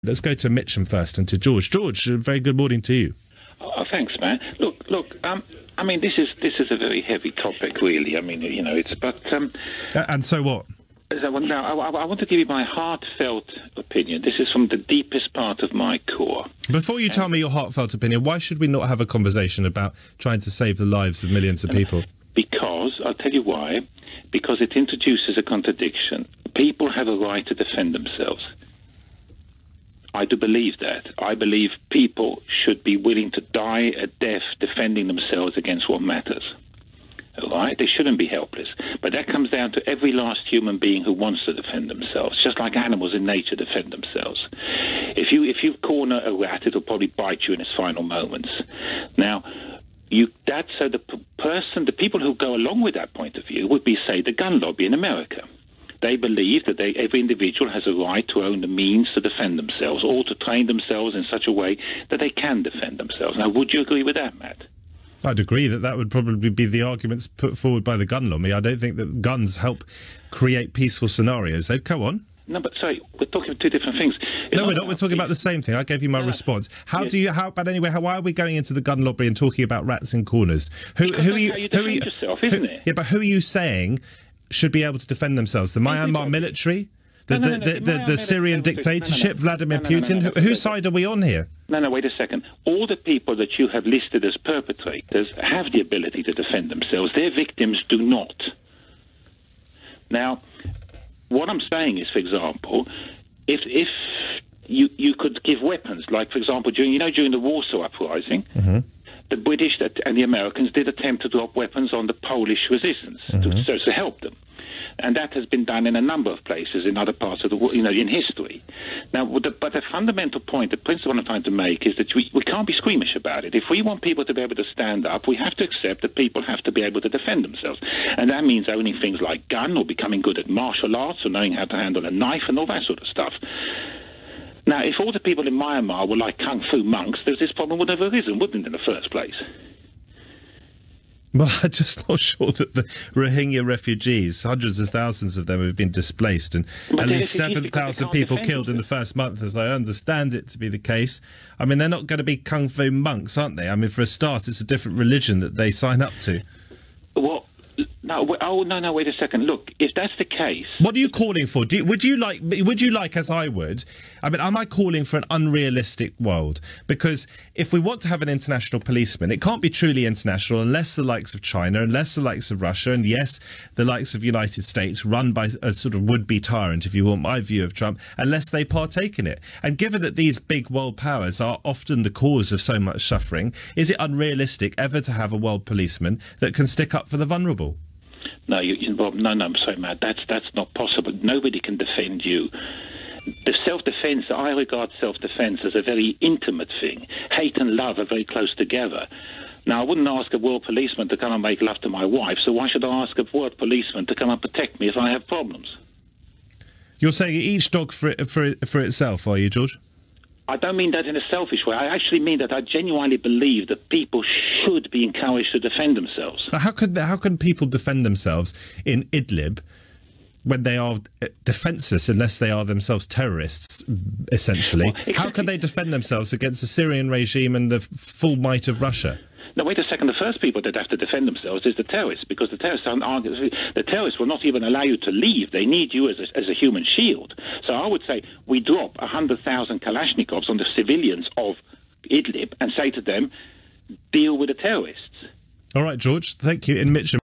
Let's go to Mitcham first and to George. George, a very good morning to you. Oh, thanks, man. Look. I mean, this is a very heavy topic, really. I mean, you know, it's but. And so what? Now, I want to give you my heartfelt opinion. This is from the deepest part of my core. Before you tell me your heartfelt opinion, why should we not have a conversation about trying to save the lives of millions of people? Because, I'll tell you why. Because it introduces a contradiction. People have a right to defend themselves. I do believe that. I believe people should be willing to die a death defending themselves against what matters. All right? They shouldn't be helpless. But that comes down to every last human being who wants to defend themselves, just like animals in nature defend themselves. If you corner a rat, it'll probably bite you in its final moments. Now, the people who go along with that point of view would be, say, the gun lobby in America. They believe that every individual has a right to own the means to defend themselves or to train themselves in such a way that they can defend themselves. Now, would you agree with that, Matt? I'd agree that would probably be the arguments put forward by the gun lobby. I don't think that guns help create peaceful scenarios. They'd go on. No, but sorry, we're talking about two different things. No, we're not. We're talking about the same thing. I gave you my response. Why are we going into the gun lobby and talking about rats in corners? Who are you? Isn't it? Yeah, but who are you saying should be able to defend themselves? The Myanmar military? The Syrian dictatorship, Vladimir Putin? Whose side are we on here? No, wait a second. All the people that you have listed as perpetrators have the ability to defend themselves. Their victims do not. Now, what I'm saying is, for example, if you could give weapons, like, for example, during the Warsaw Uprising, the British and the Americans did attempt to drop weapons on the Polish resistance to help them. And that has been done in a number of places in other parts of the world, in history. Now, but the fundamental point, the principle I'm trying to make is that we can't be squeamish about it. If we want people to be able to stand up, we have to accept that people have to be able to defend themselves. And that means owning things like gun or becoming good at martial arts or knowing how to handle a knife and all that sort of stuff. Now, if all the people in Myanmar were like kung fu monks, this problem would have arisen, wouldn't it, in the first place? Well, I'm just not sure that the Rohingya refugees, hundreds of thousands of them have been displaced, and at least 7,000 people killed in the first month, as I understand it to be the case. I mean, they're not going to be kung fu monks, aren't they? I mean, for a start, it's a different religion that they sign up to. Well, no, wait a second. Look, if that's the case... What are you calling for? Would you like, as I would... I mean, am I calling for an unrealistic world? Because if we want to have an international policeman, it can't be truly international unless the likes of China, unless the likes of Russia, and yes, the likes of the United States, run by a sort of would-be tyrant, if you want my view of Trump, unless they partake in it. And given that these big world powers are often the cause of so much suffering, is it unrealistic ever to have a world policeman that can stick up for the vulnerable? No, Bob, no, I'm sorry, Matt. That's not possible. Nobody can defend you. The self-defense, I regard self-defense as a very intimate thing. Hate and love are very close together. Now, I wouldn't ask a world policeman to come and make love to my wife, so why should I ask a world policeman to come and protect me if I have problems? You're saying each dog for itself, are you, George? I don't mean that in a selfish way. I actually mean that I genuinely believe that people should be encouraged to defend themselves. But how can people defend themselves in Idlib when they are defenceless unless they are themselves terrorists, essentially? Well, exactly. How can they defend themselves against the Syrian regime and the full might of Russia? Now, wait a second. The first people that have to defend themselves is the terrorists, because the terrorists will not even allow you to leave. They need you as a human shield. So I would say we drop 100,000 Kalashnikovs on the civilians of Idlib and say to them, deal with the terrorists. All right, George. Thank you. In Mitcham.